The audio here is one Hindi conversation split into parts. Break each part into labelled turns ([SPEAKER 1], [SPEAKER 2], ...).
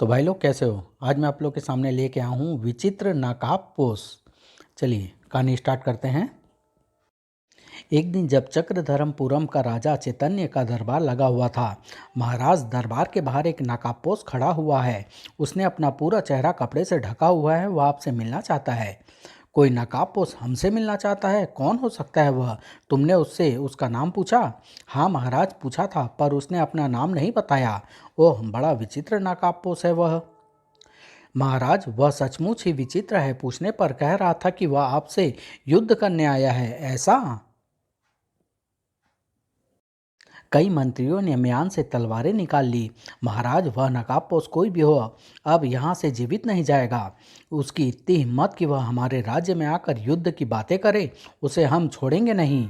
[SPEAKER 1] तो भाई लोग कैसे हो। आज मैं आप लोग के सामने लेके आया हूँ विचित्र नकाबपोश। चलिए कहानी स्टार्ट करते हैं। एक दिन जब चक्रधरमपुरम का राजा चैतन्य का दरबार लगा हुआ था, महाराज दरबार के बाहर एक नकाबपोश खड़ा हुआ है। उसने अपना पूरा चेहरा कपड़े से ढका हुआ है। वह आपसे मिलना चाहता है। कोई नकाबपोश हमसे मिलना चाहता है? कौन हो सकता है वह? तुमने उससे उसका नाम पूछा? हाँ महाराज, पूछा था, पर उसने अपना नाम नहीं बताया। ओह, बड़ा विचित्र नकाबपोश है वह। महाराज, वह सचमुच ही विचित्र है। पूछने पर कह रहा था कि वह आपसे युद्ध करने आया है, ऐसा? कई मंत्रियों ने म्यान से तलवारें निकाल ली। महाराज, वह नकाबपोश कोई भी हो, अब यहाँ से जीवित नहीं जाएगा। उसकी इतनी हिम्मत कि वह हमारे राज्य में आकर युद्ध की बातें करे, उसे हम छोड़ेंगे नहीं।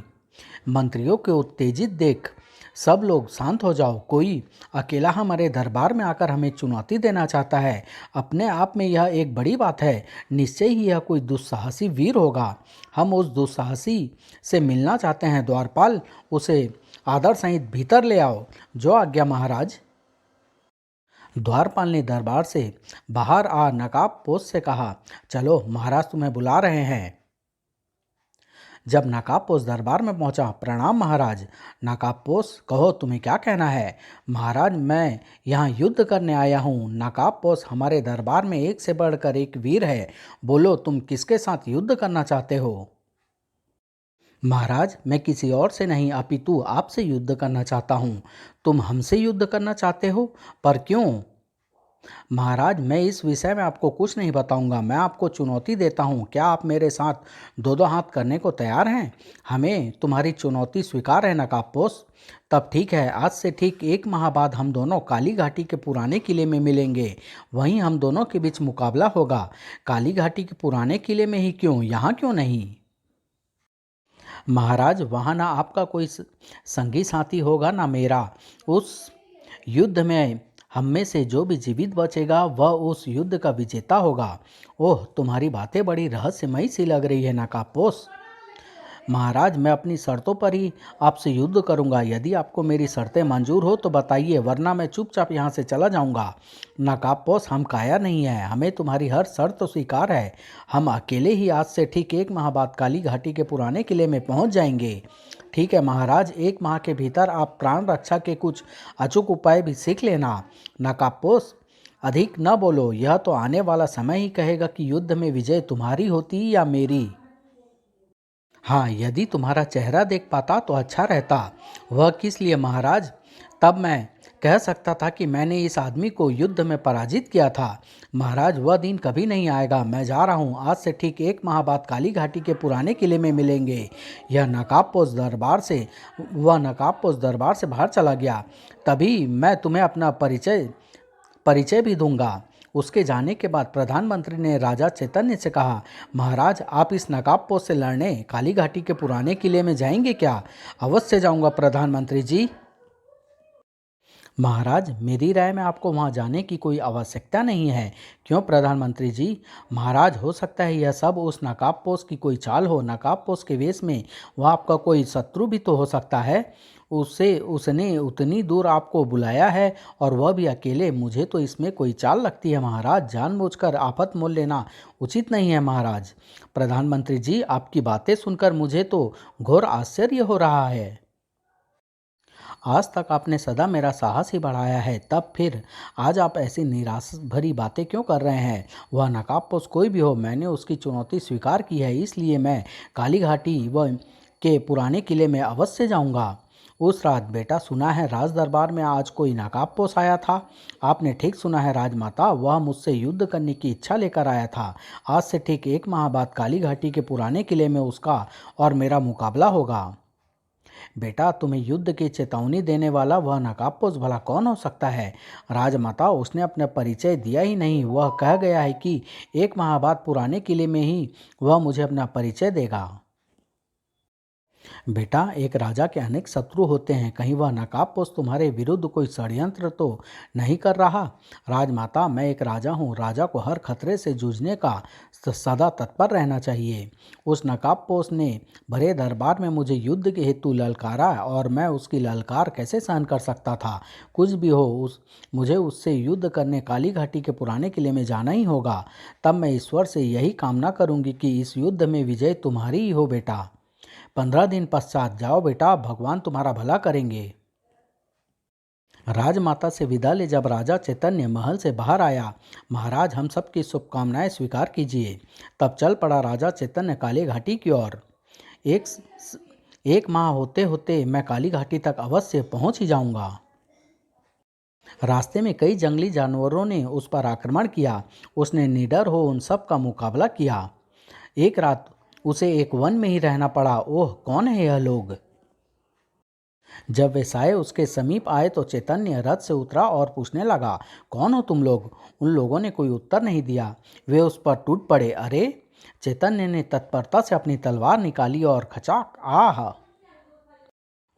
[SPEAKER 1] मंत्रियों को उत्तेजित देख सब लोग शांत हो जाओ। कोई अकेला हमारे दरबार में आकर हमें चुनौती देना चाहता है। अपने आप में यह एक बड़ी बात है। निश्चय ही यह कोई दुस्साहसी वीर होगा। हम उस दुस्साहसी से मिलना चाहते हैं। द्वारपाल, उसे आदर सहित भीतर ले आओ। जो आज्ञा महाराज। द्वारपाल ने दरबार से बाहर आ नकाबपोश से कहा, चलो महाराज तुम्हें बुला रहे हैं। जब नकाबपोश दरबार में पहुंचा, प्रणाम महाराज। नकाबपोश, कहो तुम्हें क्या कहना है? महाराज, मैं यहाँ युद्ध करने आया हूँ। नकाबपोश, हमारे दरबार में एक से बढ़कर एक वीर है। बोलो, तुम किसके साथ युद्ध करना चाहते हो? महाराज, मैं किसी और से नहीं अपितु आपसे युद्ध करना चाहता हूँ। तुम हमसे युद्ध करना चाहते हो, पर क्यों? महाराज, मैं इस विषय में आपको कुछ नहीं बताऊंगा। मैं आपको चुनौती देता हूं। क्या आप मेरे साथ दो दो हाथ करने को तैयार हैं? हमें तुम्हारी चुनौती स्वीकार है नकाबपोश? तब ठीक है। आज से ठीक 1 माह बाद हम दोनों काली घाटी के पुराने किले में मिलेंगे। वहीं हम दोनों के बीच मुकाबला होगा। काली घाटी के पुराने किले में ही क्यों, यहाँ क्यों नहीं? महाराज, वहाँ ना आपका कोई संगी साथी होगा ना मेरा। उस युद्ध में हम में से जो भी जीवित बचेगा वह उस युद्ध का विजेता होगा। ओह, तुम्हारी बातें बड़ी रहस्यमयी सी लग रही है नकाबपोश। महाराज, मैं अपनी शर्तों पर ही आपसे युद्ध करूंगा। यदि आपको मेरी शर्तें मंजूर हो तो बताइए, वरना मैं चुपचाप यहाँ से चला जाऊंगा। नकाबपोश, हम कायर नहीं है। हमें तुम्हारी हर शर्त तो स्वीकार है। हम अकेले ही आज से ठीक 1 माह बाद काली घाटी के पुराने किले में पहुँच जाएंगे। ठीक है महाराज, 1 माह के भीतर आप प्राण रक्षा के कुछ अचूक उपाय भी सीख लेना। नकाबपोश, अधिक न बोलो। यह तो आने वाला समय ही कहेगा कि युद्ध में विजय तुम्हारी होती या मेरी। हाँ, यदि तुम्हारा चेहरा देख पाता तो अच्छा रहता। वह किस लिए महाराज? तब मैं कह सकता था कि मैंने इस आदमी को युद्ध में पराजित किया था। महाराज, वह दिन कभी नहीं आएगा। मैं जा रहा हूँ। आज से ठीक 1 माह बाद काली घाटी के पुराने किले में मिलेंगे। वह नकाबपोश दरबार से बाहर चला गया। तभी मैं तुम्हें अपना परिचय परिचय भी दूंगा। उसके जाने के बाद प्रधानमंत्री ने राजा चैतन्य से कहा, महाराज, आप इस नकाबपोश से लड़ने काली घाटी के पुराने किले में जाएंगे क्या? अवश्य जाऊंगा प्रधानमंत्री जी। महाराज, मेरी राय में आपको वहां जाने की कोई आवश्यकता नहीं है। क्यों प्रधानमंत्री जी? महाराज, हो सकता है यह सब उस नकाबपोश की कोई चाल हो। नकाबपोश के वेश में वह आपका कोई शत्रु भी तो हो सकता है। उसने उतनी दूर आपको बुलाया है, और वह भी अकेले। मुझे तो इसमें कोई चाल लगती है महाराज। जानबूझकर आफत मोल लेना उचित नहीं है महाराज। प्रधानमंत्री जी, आपकी बातें सुनकर मुझे तो घोर आश्चर्य हो रहा है। आज तक आपने सदा मेरा साहस ही बढ़ाया है, तब फिर आज आप ऐसी निराश भरी बातें क्यों कर रहे हैं? वह नकाबपोश कोई भी हो, मैंने उसकी चुनौती स्वीकार की है। इसलिए मैं काली घाटी व के पुराने किले में अवश्य जाऊंगा। उस रात बेटा, सुना है राज दरबार में आज कोई नकाबपोश आया था। आपने ठीक सुना है राजमाता, वह मुझसे युद्ध करने की इच्छा लेकर आया था। आज से ठीक 1 माह बाद काली घाटी के पुराने किले में उसका और मेरा मुकाबला होगा। बेटा, तुम्हें युद्ध की चेतावनी देने वाला वह नकाबपोश भला कौन हो सकता है? राजमाता, उसने अपना परिचय दिया ही नहीं। वह कह गया है कि 1 माह बाद पुराने किले में ही वह मुझे अपना परिचय देगा। बेटा, एक राजा के अनेक शत्रु होते हैं, कहीं वह नकाबपोश तुम्हारे विरुद्ध कोई षड्यंत्र तो नहीं कर रहा? राजमाता, मैं एक राजा हूँ, राजा को हर खतरे से जूझने का सदा तत्पर रहना चाहिए। उस नकाबपोश ने भरे दरबार में मुझे युद्ध के हेतु ललकारा और मैं उसकी ललकार कैसे सहन कर सकता था? कुछ भी हो, मुझे उससे युद्ध करने काली घाटी के पुराने किले में जाना ही होगा। तब मैं ईश्वर से यही कामना करूंगी कि इस युद्ध में विजय तुम्हारी ही हो बेटा। 15 दिन पश्चात जाओ बेटा, भगवान तुम्हारा भला करेंगे। राजमाता से विदा ले जब राजा चैतन्य महल से बाहर आया, महाराज हम सब की शुभकामनाएं स्वीकार कीजिए। तब चल पड़ा राजा चैतन्य काली घाटी की ओर। एक एक माह होते होते मैं काली घाटी तक अवश्य पहुंच ही जाऊंगा। रास्ते में कई जंगली जानवरों ने उस पर आक्रमण किया। उसने निडर हो उन सब का मुकाबला किया। एक रात उसे एक वन में ही रहना पड़ा। ओह, कौन है यह लोग? जब वे साये उसके समीप आए तो चैतन्य रथ से उतरा और पूछने लगा, कौन हो तुम लोग? उन लोगों ने कोई उत्तर नहीं दिया। वे उस पर टूट पड़े। अरे! चैतन्य ने तत्परता से अपनी तलवार निकाली और खचाक, आह!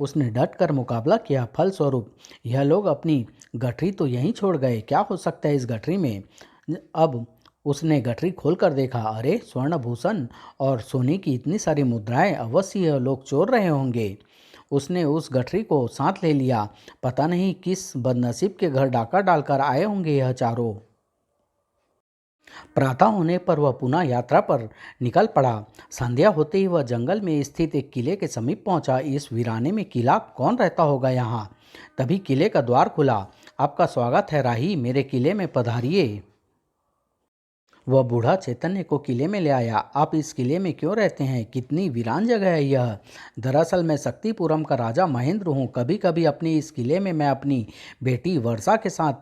[SPEAKER 1] उसने डट कर मुकाबला किया। फलस्वरूप यह लोग अपनी गठरी तो यहीं छोड़ गए। क्या हो सकता है इस गठरी में? अब उसने गठरी खोलकर देखा। अरे! स्वर्णभूषण और सोने की इतनी सारी मुद्राएं, अवश्य यह लोग चोर रहे होंगे। उसने उस गठरी को साथ ले लिया। पता नहीं किस बदनसीब के घर डाका डालकर आए होंगे यह चारों। प्रातः होने पर वह पुनः यात्रा पर निकल पड़ा। संध्या होते ही वह जंगल में स्थित एक किले के समीप पहुंचा। इस वीराने में किला कौन रहता होगा यहाँ? तभी किले का द्वार खुला। आपका स्वागत है राही, मेरे किले में पधारिए। वह बूढ़ा चैतन्य को किले में ले आया। आप इस किले में क्यों रहते हैं? कितनी वीरान जगह है यह। दरअसल मैं शक्तिपुरम का राजा महेंद्र हूँ। कभी कभी अपनी इस किले में मैं अपनी बेटी वर्षा के साथ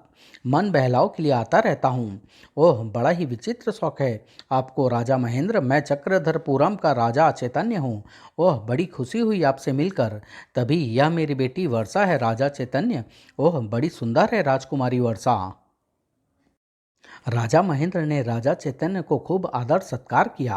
[SPEAKER 1] मन बहलाव के लिए आता रहता हूँ। ओह, बड़ा ही विचित्र शौक है आपको राजा महेंद्र। मैं चक्रधरपुरम का राजा चैतन्य हूँ। ओह, बड़ी खुशी हुई आपसे मिलकर। तभी यह मेरी बेटी वर्षा है राजा चैतन्य। ओह, बड़ी सुंदर है राजकुमारी वर्षा। राजा महेंद्र ने राजा चैतन्य को खूब आदर सत्कार किया।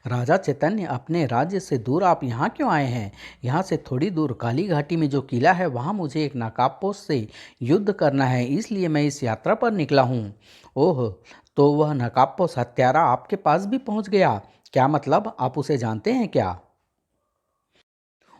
[SPEAKER 1] राजा चैतन्य, अपने राज्य से दूर आप यहाँ क्यों आए हैं? यहाँ से थोड़ी दूर काली घाटी में जो किला है वहाँ मुझे एक नकाबपोश से युद्ध करना है, इसलिए मैं इस यात्रा पर निकला हूँ। ओह, तो वह नकाबपोश हत्यारा आपके पास भी पहुँच गया? क्या मतलब, आप उसे जानते हैं क्या?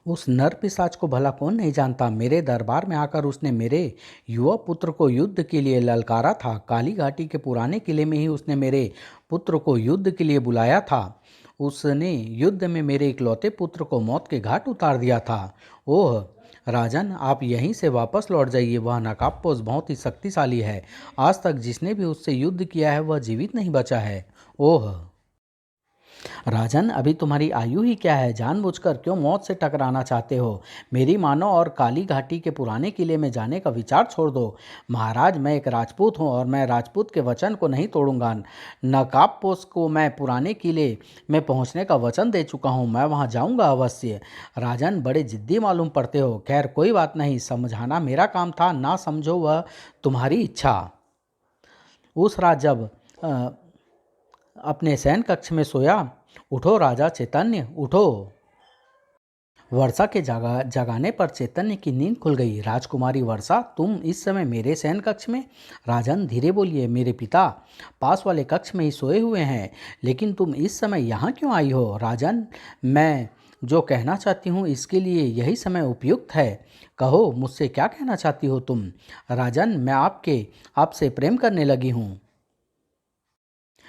[SPEAKER 1] उस नर पिशाच को भला कौन नहीं जानता। मेरे दरबार में आकर उसने मेरे युवा पुत्र को युद्ध के लिए ललकारा था। काली घाटी के पुराने किले में ही उसने मेरे पुत्र को युद्ध के लिए बुलाया था। उसने युद्ध में मेरे इकलौते पुत्र को मौत के घाट उतार दिया था। ओह राजन, आप यहीं से वापस लौट जाइए। वह नकाबपोश बहुत ही शक्तिशाली है। आज तक जिसने भी उससे युद्ध किया है वह जीवित नहीं बचा है। ओह राजन, अभी तुम्हारी आयु ही क्या है? जानबूझकर क्यों मौत से टकराना चाहते हो? मेरी मानो और काली घाटी के पुराने किले में जाने का विचार छोड़ दो। महाराज, मैं एक राजपूत हूँ और मैं राजपूत के वचन को नहीं तोड़ूंगा। नकाबपोश को मैं पुराने किले में पहुँचने का वचन दे चुका हूँ। मैं वहाँ जाऊँगा अवश्य। राजन, बड़े जिद्दी मालूम पड़ते हो। खैर कोई बात नहीं, समझाना मेरा काम था, ना समझो वह तुम्हारी इच्छा। उस रात जब अ, अपने शयन कक्ष में सोया, उठो राजा चैतन्य, उठो। वर्षा के जगाने पर चैतन्य की नींद खुल गई। राजकुमारी वर्षा, तुम इस समय मेरे शयन कक्ष में? राजन, धीरे बोलिए, मेरे पिता पास वाले कक्ष में ही सोए हुए हैं। लेकिन तुम इस समय यहाँ क्यों आई हो? राजन, मैं जो कहना चाहती हूँ इसके लिए यही समय उपयुक्त है। कहो, मुझसे क्या कहना चाहती हो तुम? राजन, मैं आपसे प्रेम करने लगी हूँ।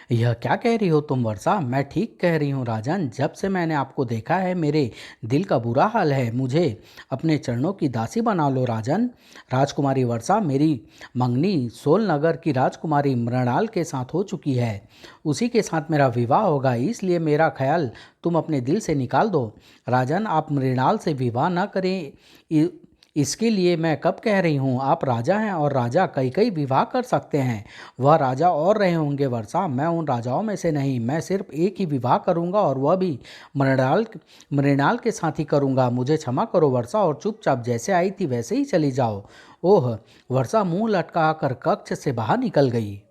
[SPEAKER 1] यह क्या कह रही हो तुम वर्षा? मैं ठीक कह रही हूँ राजन। जब से मैंने आपको देखा है मेरे दिल का बुरा हाल है। मुझे अपने चरणों की दासी बना लो राजन। राजकुमारी वर्षा, मेरी मंगनी सोलनगर की राजकुमारी मृणाल के साथ हो चुकी है। उसी के साथ मेरा विवाह होगा, इसलिए मेरा ख्याल तुम अपने दिल से निकाल दो। राजन, आप मृणाल से विवाह न करें, इसके लिए मैं कब कह रही हूँ। आप राजा हैं और राजा कई कई विवाह कर सकते हैं। वह राजा और रहे होंगे वर्षा, मैं उन राजाओं में से नहीं। मैं सिर्फ एक ही विवाह करूँगा और वह भी मृणाल मृणाल के साथ ही करूँगा। मुझे क्षमा करो वर्षा और चुपचाप जैसे आई थी वैसे ही चली जाओ। ओह, वर्षा मुंह लटका कर कक्ष से बाहर निकल गई।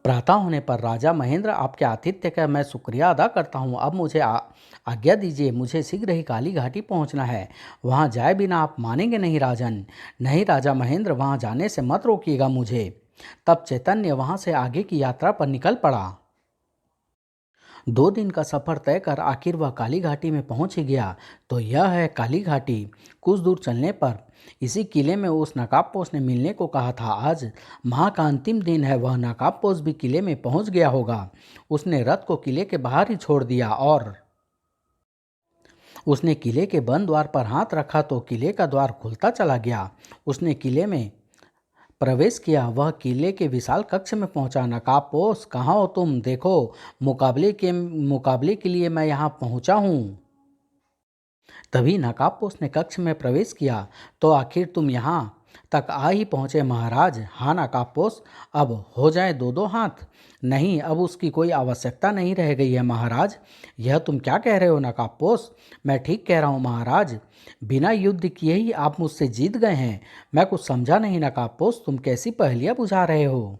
[SPEAKER 1] प्रातः होने पर राजा महेंद्र आपके आतिथ्य का मैं शुक्रिया अदा करता हूँ। अब मुझे आज्ञा दीजिए, मुझे शीघ्र ही काली घाटी पहुँचना है। वहाँ जाए बिना आप मानेंगे नहीं राजन। नहीं राजा महेंद्र, वहाँ जाने से मत रोकिएगा मुझे। तब चैतन्य वहाँ से आगे की यात्रा पर निकल पड़ा। 2 दिन का सफर तय कर आखिर वह काली घाटी में पहुंच ही गया। तो यह है काली घाटी। कुछ दूर चलने पर इसी किले में उस नकाबपोश ने मिलने को कहा था। आज माह का अंतिम दिन है। वह नकाबपोश भी किले में पहुंच गया होगा। उसने रथ को किले के बाहर ही छोड़ दिया और उसने किले के बंद द्वार पर हाथ रखा तो किले का द्वार खुलता चला गया। उसने किले में प्रवेश किया। वह किले के विशाल कक्ष में पहुंचा। नकाबपोश, कहाँ हो तुम? देखो, मुकाबले के लिए मैं यहाँ पहुंचा हूँ। तभी नकाबपोश ने कक्ष में प्रवेश किया। तो आखिर तुम यहाँ तक आ ही पहुँचे महाराज। हाँ नकाबपोश, अब हो जाए दो दो हाथ। नहीं, अब उसकी कोई आवश्यकता नहीं रह गई है महाराज। यह तुम क्या कह रहे हो नकाबपोश? मैं ठीक कह रहा हूँ महाराज। बिना युद्ध किए ही आप मुझसे जीत गए हैं। मैं कुछ समझा नहीं नकाबपोश, तुम कैसी पहेलियाँ बुझा रहे हो?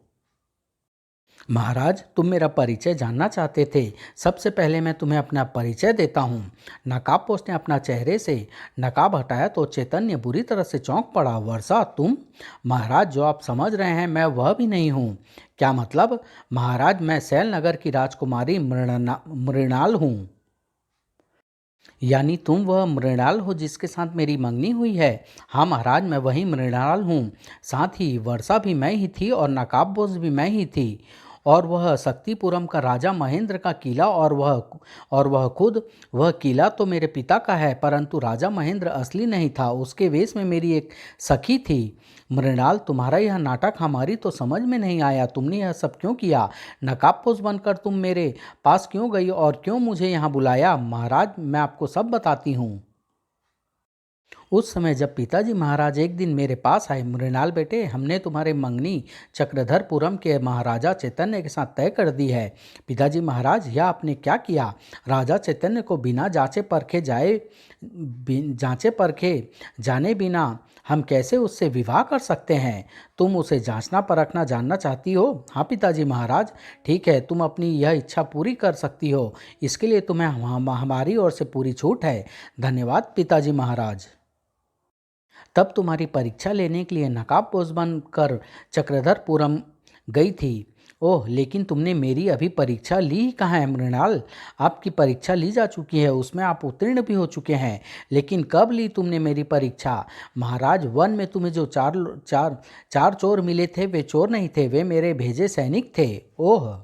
[SPEAKER 1] महाराज, तुम मेरा परिचय जानना चाहते थे। सबसे पहले मैं तुम्हें अपना परिचय देता हूँ। नकाबपोश ने अपना चेहरे से नकाब हटाया तो चैतन्य बुरी तरह से चौंक पड़ा। वर्षा, तुम? महाराज, जो आप समझ रहे हैं मैं वह भी नहीं हूँ। क्या मतलब? महाराज, मैं सैलनगर की राजकुमारी मृणाल हूँ। यानी तुम वह मृणाल हो जिसके साथ मेरी मंगनी हुई है? हाँ महाराज, मैं वही मृणाल हूँ। साथ ही वर्षा भी मैं ही थी और नकाबपोश भी मैं ही थी। और वह शक्तिपुरम का राजा महेंद्र का किला और वह खुद। वह किला तो मेरे पिता का है, परंतु राजा महेंद्र असली नहीं था। उसके वेश में मेरी एक सखी थी। मृणाल, तुम्हारा यह नाटक हमारी तो समझ में नहीं आया। तुमने यह सब क्यों किया? नकाबपोश बनकर तुम मेरे पास क्यों गई और क्यों मुझे यहाँ बुलाया? महाराज, मैं आपको सब बताती हूँ। उस समय जब पिताजी महाराज एक दिन मेरे पास आए, मृणाल बेटे, हमने तुम्हारे मंगनी चक्रधरपुरम के महाराजा चैतन्य के साथ तय कर दी है। पिताजी महाराज, यह आपने क्या किया? राजा चैतन्य को बिना जांचे परखे जाने बिना हम कैसे उससे विवाह कर सकते हैं? तुम उसे जांचना परखना जानना चाहती हो? हाँ पिताजी महाराज। ठीक है, तुम अपनी यह इच्छा पूरी कर सकती हो। इसके लिए तुम्हें हमारी ओर से पूरी छूट है। धन्यवाद पिताजी महाराज। तब तुम्हारी परीक्षा लेने के लिए नकाबपोश बनकर चक्रधरपुरम गई थी। ओह, लेकिन तुमने मेरी अभी परीक्षा ली ही कहाँ है मृणाल? आपकी परीक्षा ली जा चुकी है, उसमें आप उत्तीर्ण भी हो चुके हैं। लेकिन कब ली तुमने मेरी परीक्षा? महाराज, वन में तुम्हें जो चार चोर मिले थे वे चोर नहीं थे, वे मेरे भेजे सैनिक थे। ओह,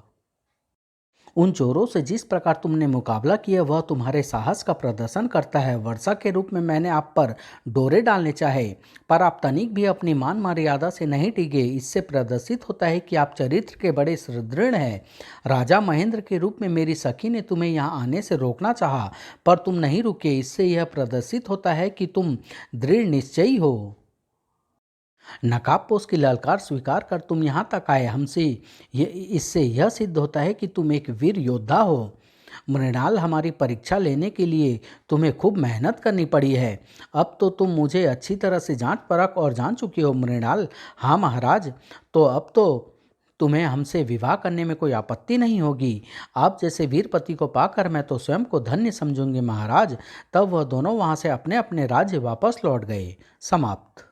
[SPEAKER 1] उन चोरों से जिस प्रकार तुमने मुकाबला किया वह तुम्हारे साहस का प्रदर्शन करता है। वर्षा के रूप में मैंने आप पर डोरे डालने चाहे, पर आप तनिक भी अपनी मान मर्यादा से नहीं टिके। इससे प्रदर्शित होता है कि आप चरित्र के बड़े सुदृढ़ हैं। राजा महेंद्र के रूप में मेरी सखी ने तुम्हें यहाँ आने से रोकना चाहा, पर तुम नहीं रुके। इससे यह प्रदर्शित होता है कि तुम दृढ़ निश्चयी हो। नकाबपोश की ललकार स्वीकार कर तुम यहाँ तक आए हमसे। इससे यह सिद्ध होता है कि तुम एक वीर योद्धा हो। मृणाल, हमारी परीक्षा लेने के लिए तुम्हें खूब मेहनत करनी पड़ी है। अब तो तुम मुझे अच्छी तरह से जांच परख और जान चुकी हो मृणाल। हाँ महाराज, तो अब तो तुम्हें हमसे विवाह करने में कोई आपत्ति नहीं होगी। आप जैसे वीर पति को पाकर मैं तो स्वयं को धन्य समझूंगी महाराज। तब वह दोनों वहाँ से अपने अपने राज्य वापस लौट गए। समाप्त।